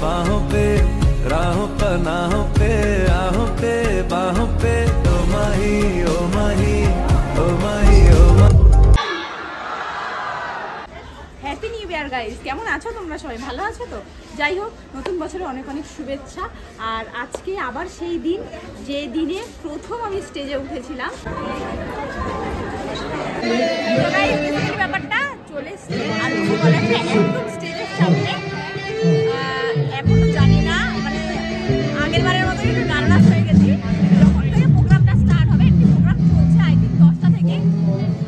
बाहों पे राहों पनाहों पे आहों पे बाहों पे ओ माही ओ माही ओ माही ओ হ্যাপি নিউ ইয়ার গাইস, কেমন আছো তোমরা? সবাই ভালো আছো তো? যাই হোক, নতুন বছরে অনেক অনেক শুভেচ্ছা। আর আজকে আবার সেই দিন যে দিনে প্রথম আমি স্টেজে উঠেছিলাম। ব্যাপারটা চলে একদম স্টেজের সামনে। এখনো জানি না, মানে আগের বারের মতো একটু নার্ভাস হয়ে গেছি। যখন থেকে প্রোগ্রামটা স্টার্ট হবে, একটি প্রোগ্রাম চলছে আই থিঙ্ক 10টা থেকে।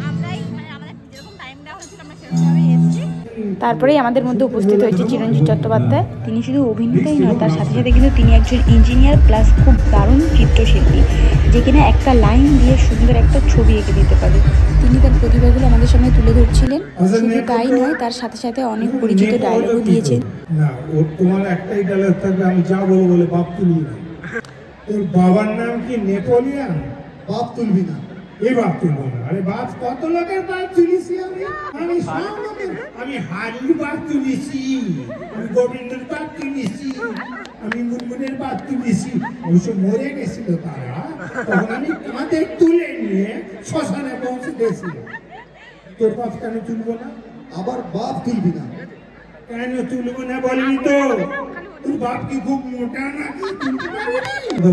আমরাই মানে আমাদের যেরকম টাইম দেওয়া হয়েছিল আমরা সেরকমভাবে এসেছি। তারপরেই আমাদের মধ্যে উপস্থিত হয়েছে চিরঞ্জিত চট্টোপাধ্যায়। তিনি শুধু অভিনেতাই নয়, তার সাথে সাথে কিন্তু তিনি একজন ইঞ্জিনিয়ার প্লাস খুব দারুণ চিত্রশিল্পী, যে কিনা একটা লাইন দিয়ে সুন্দর একটা ছবি এঁকে দিতে পারে। তিনি তার প্রতিভাগুলো আমাদের সামনে তুলে ধরছিলেন। শুধু তাই নয়, তার সাথে সাথে অনেক পরিচিত ডায়লগও দিয়েছেন। না, ওর তোমার একটাই ডায়লগ থাকবে, আমি যা বলবো বলে বাপ তুলবি না। তোর বাবার নাম কি নেপোলিয়ান? বাপ তুলবি না। এই বাপ তুলবো না। আরে বাপ, কত লোকের বাপ তুলেছি আমি সব লোকের। আমি হারির বাপ তুলেছি, আমি গোবিন্দের বাপ তুলেছি, আমি মুনমুনের বাপ তুলেছি। অবশ্য মরে গেছিল তারা, তখন আমি কাঁধে তুলে নিয়ে শ্মশানে পৌঁছে দিয়েছিল। তোর বাপ কেন তুলবো না? আবার বাপ তুলবি না কেন? তুলবো না বলবি তো? তোর বাপ কি খুব মোটা না?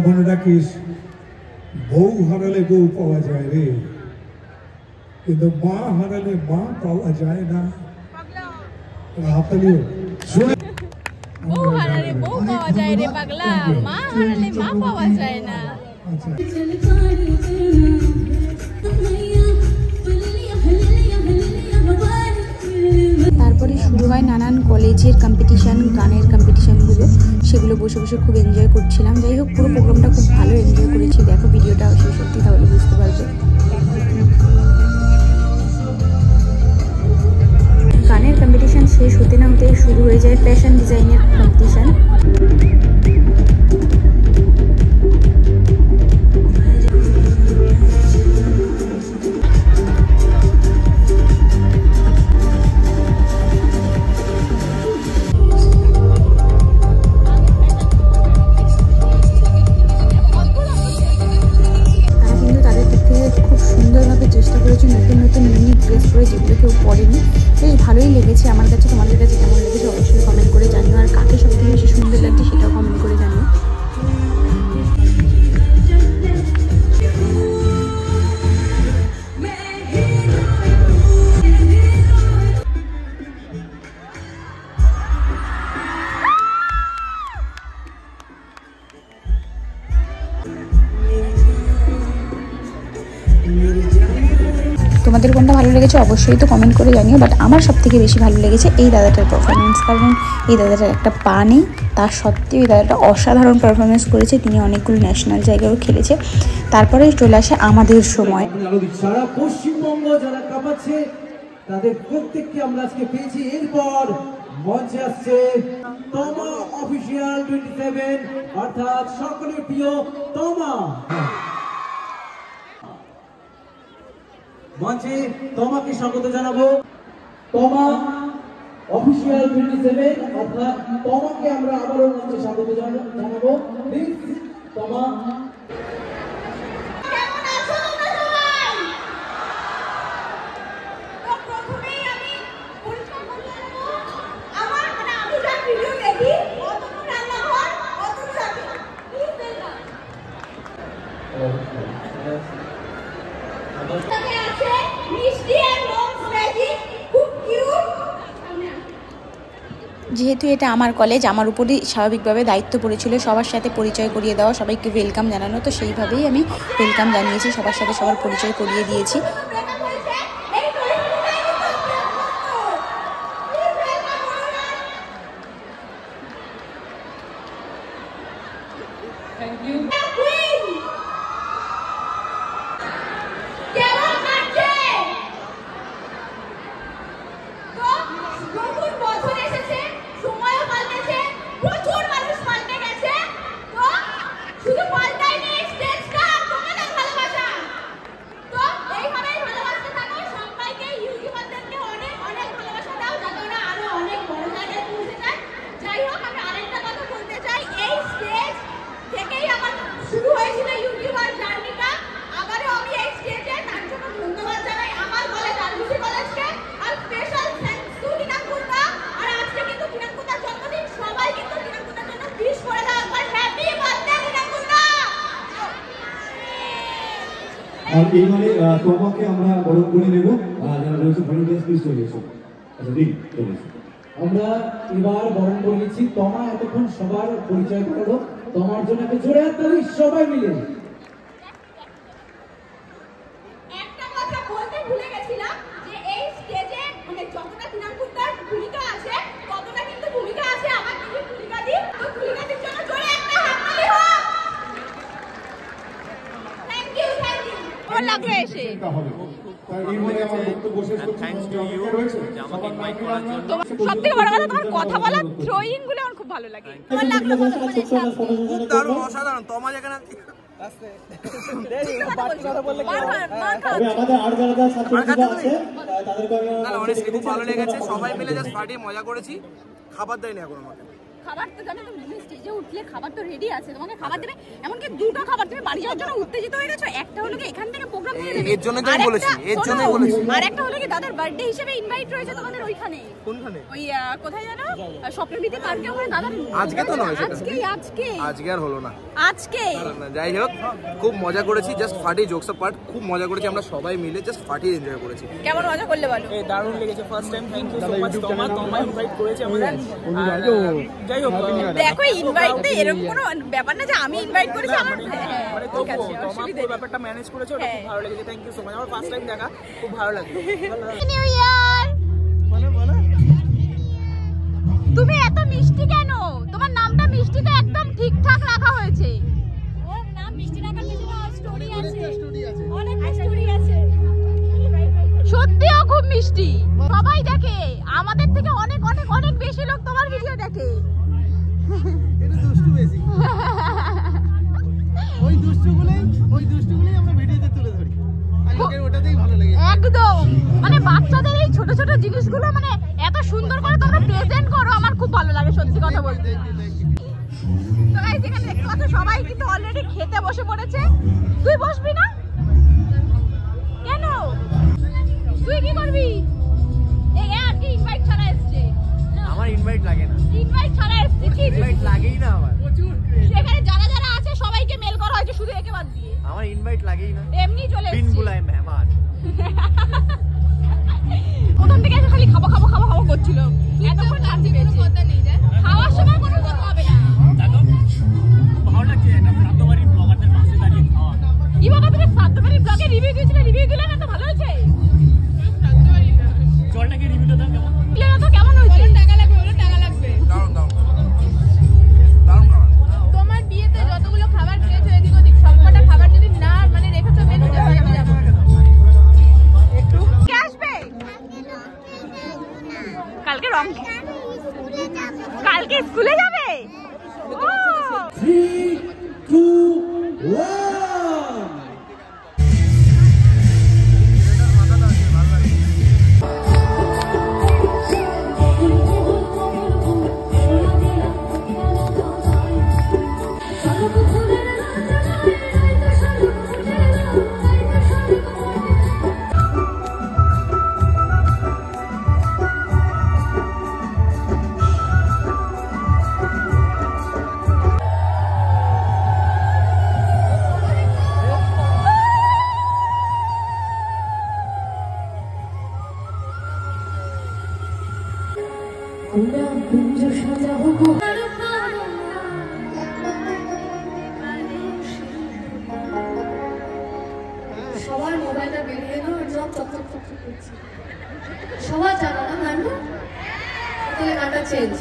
মনে রাখিস, বউ হারালে বউ পাওয়া যায় রে, কিন্তু মা হারালে মা পাওয়া যায় না। হাততালিও শুনে, বউ হারালে বউ পাওয়া যায় রে পাগলা, মা হারালে মা পাওয়া যায় না। আচ্ছা, তারপরে শুরু হয় নানান কলেজের কম্পিটিশান, গানের কম্পিটিশানগুলো। সেগুলো বসে বসে খুব এনজয় করছিলাম। যাই হোক, পুরো প্রোগ্রামটা খুব ভালো এনজয় করেছি। দেখো ভিডিওটা শেষ অবধি, তাহলে বুঝতে পারবে। গানের কম্পিটিশান শেষ হতে না হতে শুরু হয়ে যায় ফ্যাশন ডিজাইনের কম্পিটিশান। যেগুলো কেউ পড়েনি, বেশ ভালোই লেগেছে আমার কাছে। তোমাদের কাছে কেমন লেগেছে অবশ্যই কমেন্ট করে জানিও। আর কাকে সবথেকে বেশি সুন্দর লাগছে সেটাও কমেন্ট করে জানিও। তোমাদের কোনটা ভালো লেগেছে অবশ্যই তো কমেন্ট করে জানিও। বাট আমার সব থেকে বেশি ভালো লেগেছে এই দাদাটার পারফরমেন্স। কারণ এই দাদাটার একটা পা নেই, তার সত্ত্বেও এই দাদাটা অসাধারণ পারফরমেন্স করেছে। তিনি অনেকগুলো ন্যাশনাল জায়গায়ও খেলেছে। তারপরে চলে আসে আমাদের সময়। সারা পশ্চিমবঙ্গ যারা কাঁপাচ্ছে তাদের প্রত্যেককে আমরা আজকে পেয়েছি। এরপর মঞ্চে আসছে তমা অফিসিয়াল 27, অর্থাৎ সকলের প্রিয় তমা। মঞ্চে তোমাকে স্বাগত জানাবো। তমা অফিসিয়াল 27, অর্থাৎ তোমাকে আমরা আবারও মঞ্চে স্বাগত জানাবো। প্লিজ তমা। যেহেতু এটা আমার কলেজ, আমার উপরই স্বাভাবিকভাবে দায়িত্ব পড়েছিল সবার সাথে পরিচয় করিয়ে দেওয়া, সবাইকে ওয়েলকাম জানানো। তো সেইভাবেই আমি ওয়েলকাম জানিয়েছি, সবার সাথে সবার পরিচয় করিয়ে দিয়েছি। শুধু পাল্টায়নি স্টেজটা, তোমাদের ভালোবাসা। তো এইভাবেই ভালোবাসা আর এইবারে তোমাকে আমরা বরণ করে নেব, যারা রয়েছে ভলেন্টিয়ার্স প্লিজ চলে এসো। আচ্ছা দিন চলে এসো। আমরা এবার বরণ করে নিচ্ছি তমা। এতক্ষণ সবার পরিচয় করালো, তোমার জন্য একটা জোরে হাততালি সবাই মিলে। একটা কথা বলতে ভুলে গেছিলাম যে এই স্টেজে মানে যতটা তৃণমূলতার ভূমিকা আছে ততটা কিন্তু ভূমিকা আছে আমার দিদির ভূমিকা দি। তো ভূমিকাটির জন্য জোরে একটা হাততালি হোক। Thank you thank you. ভালো লাগলো এসে। সবথেকে বড় কথা তোমার কথা বলা থ্রোয়িং গুলো আমার খুব ভালো লাগে। ভালো লাগলো খুব দারুণ অসাধারণ। তোমার যেখানে খুব ভালো লেগেছে, সবাই মিলে জাস্ট পার্টি মজা করেছি। খাবার দেয়নি এখন আমাকে। খাবার তো জানো তুমি স্টেজে উঠলে খাবার তো রেডি আছে, তোমাকে খাবার দেবে। এমনকি দুটো খাবার তুমি বাড়ি যাওয়ার জন্য উত্তেজিত হয়ে গেছো। একটা হলো কি এখান থেকে প্রোগ্রাম দিয়ে দেবে, এর জন্য তো আমি বলেছি, এর জন্যই বলেছি। আর একটা হলো কি দাদার বার্থডে হিসেবে ইনভাইট রয়েছে তোমাদের ওইখানে। কোনখানে? ওই কোথায় জানো স্বপ্নবীতি পার্কে ওখানে দাদার। আজকে তো নয়, আজকে আর হলো না। আজকে যাই হোক খুব মজা করেছি, জাস্ট ফাটি জোকস পার্ট খুব মজা করেছি আমরা সবাই মিলে, জাস্ট ফাটি এনজয় করেছি। কেমন মজা করলে বলো? দারুণ লেগেছে, first time. Thank you so much তোমা ইনভাইট করেছে আমাদের। যাই হোক দেখো ইনভাইট তো এরকম কোনো ব্যাপার না যে আমি ইনভাইট করেছি আমার। মানে তোমা পুরো ব্যাপারটা ম্যানেজ করেছে, ওটা খুব ভালো লেগেছে। Thank you so much. আমার ফার্স্ট টাইম দেখা, খুব ভালো লাগলো। New year. তুমি এত মিষ্টি কেন? তোমার নামটা মিষ্টি তো একদম ঠিকঠাক রাখা হয়েছে। ওর নাম মিষ্টি রাখার পেছনে স্টোরি আছে, অনেক স্টোরি আছে। সত্যিও খুব মিষ্টি, সবাই দেখে। আমাদের থেকে অনেক অনেক অনেক বেশি লোক তোমার ভিডিও দেখে। এটা দুষ্টু বেশি। ওই দুষ্টুগুলোই আমরা ভিডিওতে তুলে ধরি। আর লোকের ওটাতেই ভালো লাগে। একদম মানে বাচ্চাদের এই ছোট ছোট জিনিসগুলো মানে এত সুন্দর করে তোমরা প্রেজেন্ট করো, আমার খুব ভালো লাগে সত্যি কথা বলতে। তো গাইস এখানে দেখতে পাচ্ছ সবাই কিন্তু অলরেডি খেতে বসে পড়েছে। তুই বসবি না কেন? তুই কি করবি? এই আজকে ইনভাইট ছাড়া এসেছে। আমার ইনভাইট লাগে না। ইনভাইট ছাড়া এসেছে কি? ইনভাইট লাগেই না আমার। সেখানে যারা যারা আছে সবাইকে মেল করা হয়েছে, শুধু একে বাদ দিয়ে। আমার ইনভাইট লাগেই না, এমনি চলে এসেছে। বিন বুলায় মেহমান। প্রথম থেকে এসে খালি খাবো খাবো খাবো খাবো করছিল। এতক্ষণ শান্তি পেয়েছে। খাওয়ার সময় কোনো কথা হবে না। ভালো লাগছে এটা প্রাতবাড়ি ব্লগারদের পাশে দাঁড়িয়ে খাওয়া। কি বাবা তুমি সাতবাড়ি ব্লগে রিভিউ দিয়েছিলে, রিভিউ দিলে না তো ভালো হয়েছে? জলটাকে রিভিউটা দাও কেমন? দিলে না তো কেমন হয়েছে? টাকা লাগবে, ওটা টাকা লাগবে। দারুণ দারুণ দারুণ খাবার। তোমার বিয়েতে যতগুলো খাবার খেয়েছো এদিক ওদিক সবকটা খাবার যদি না মানে রেখেছো মেনুতে তাহলে আমি যাবো। একটু কে আসবে? কালকে রং কালকে স্কুলে যাবে? 3, 2, 1। সবার মোবাইলটা বেরিয়ে এলো, সব চকচক চকচক করছে। সবার জানা না গানটা, তাহলে গানটা চেঞ্জ।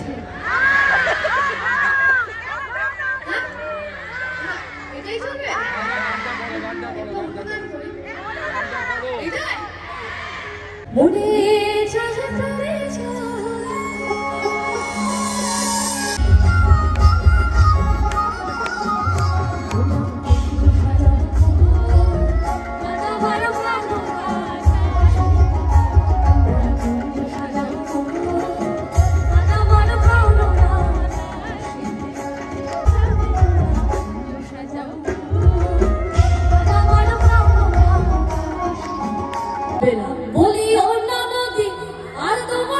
এটাই চলবে। মনে বলি ও নানা দি আর তোমার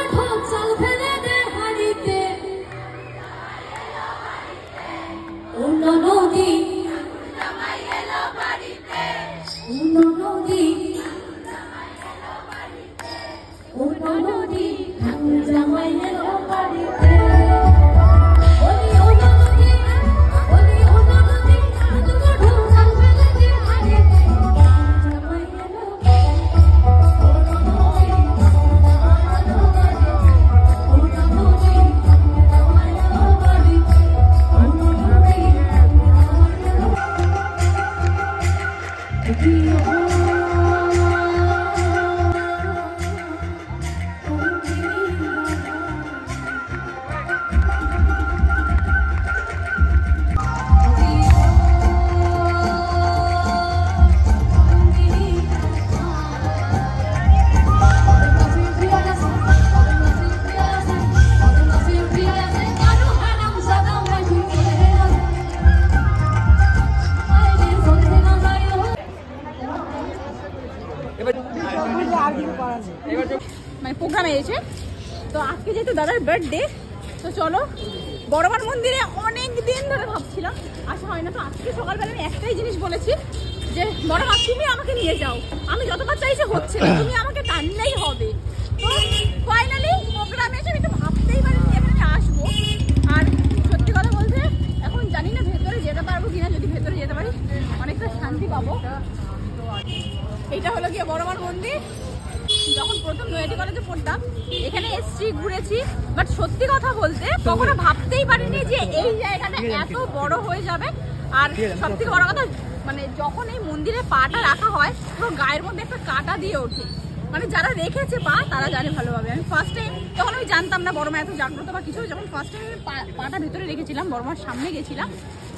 মানে প্রোগ্রামে এসে তো আজকে যেহেতু দাদার বার্থডে তো চলো বড়মার মন্দিরে অনেক দিন ধরে ভাবছিলাম আসা হয় না। তো আজকে সকালবেলা আমি একটাই জিনিস বলেছি যে বড়মা তুমি আমাকে নিয়ে যাও, আমি যতবার চাইছি হচ্ছে না, তুমি আমাকে টানলেই হবে। তো ফাইনালি প্রোগ্রামে এসে আমি তো ভাবতেই পারিনি এখানে আসবো। আর সত্যি কথা বলতে এখন জানি না ভেতরে যেতে পারবো কিনা, যদি ভেতরে যেতে পারি অনেকটা শান্তি পাবো। এইটা হলো গিয়ে বড়মার মন্দির। যখন প্রথম নৈহাটি কলেজে পড়তাম এখানে এসছি, ঘুরেছি, বাট সত্যি কথা বলতে কখনো ভাবতেই পারিনি যে এই জায়গাটা এত বড় হয়ে যাবে। আর সব থেকে বড় কথা মানে যখন এই মন্দিরে পাটা রাখা হয় পুরো গায়ের মধ্যে একটা কাঁটা দিয়ে ওঠে। মানে যারা রেখেছে পা তারা জানে ভালোভাবে। আমি ফার্স্ট টাইম তখন আমি জানতাম না বড়মা এত জাগ্রত বা কিছু। যখন ফার্স্ট টাইম পাটা ভেতরে রেখেছিলাম, বড়মার সামনে গেছিলাম,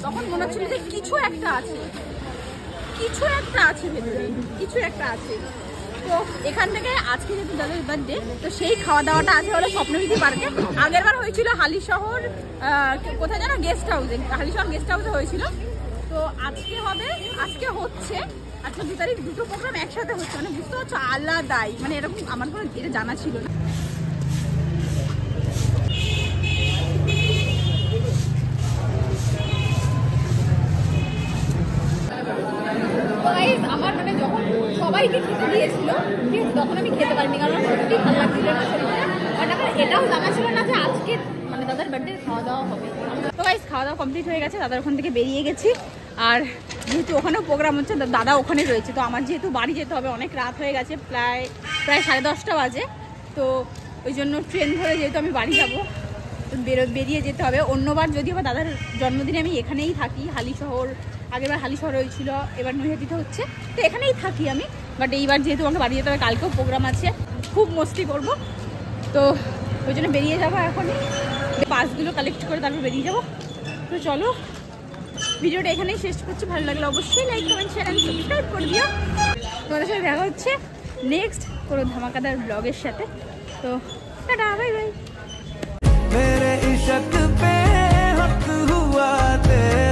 তখন মনে হচ্ছিল যে কিছু একটা আছে, কিছু একটা আছে ভেতরে, কিছু একটা আছে। তো এখান থেকে আজকে যেহেতু দাদার বার্থডে তো সেই খাওয়া দাওয়াটা আছে হলো স্বপ্নবিধি পার্কে। আগের বার হয়েছিল হালিশহর কোথায় যেন গেস্ট হাউসে, হালিশহর গেস্ট হাউসে হয়েছিল। তো আজকে হবে, আজকে হচ্ছে, আজকে 2 তারিখ দুটো প্রোগ্রাম একসাথে হচ্ছে। মানে বুঝতে পারছো আলাদাই, মানে এরকম আমার কোনো এটা জানা ছিল না। আমার মানে যখন সবাইকে খেতে দিয়েছিল ঠিক আছে তখন আমি খেতে পারিনি, কারণ সত্যি ভালো লাগছিল না শরীরে। বাট আমার এটাও জানা ছিল না যে আজকে মানে দাদার বার্থডে খাওয়া দাওয়া হবে। তো গাইস খাওয়া দাওয়া কমপ্লিট হয়ে গেছে, দাদার ওখান থেকে বেরিয়ে গেছি। আর যেহেতু ওখানেও প্রোগ্রাম হচ্ছে দাদা ওখানে রয়েছে, তো আমার যেহেতু বাড়ি যেতে হবে, অনেক রাত হয়ে গেছে, প্রায় 10:30 বাজে। তো ওই জন্য ট্রেন ধরে যেহেতু আমি বাড়ি যাবো বেরিয়ে যেতে হবে। অন্যবার যদি আবার দাদার জন্মদিনে আমি এখানেই থাকি, হালিশহর, আগেরবার হালিশহর হয়েছিল, এবার নৈহাটিতে হচ্ছে, তো এখানেই থাকি আমি। বাট এইবার যেহেতু আমাকে বাড়ি যেতে হবে, কালকেও প্রোগ্রাম আছে, খুব মস্তি করব, তো ওই জন্য বেরিয়ে যাবো এখনই। পাসগুলো কালেক্ট করে তারপর বেরিয়ে যাবো। তো চলো ভিডিওটা এখানেই শেষ করছি। ভালো লাগলে অবশ্যই like, comment, share and subscribe করে দিও। তোমাদের সাথে দেখা হচ্ছে নেক্সট কোনো ধামাকাদার ব্লগের সাথে। তো টাটা, বাই বাই। मेरे इश्क पे हक हुआ तेरा।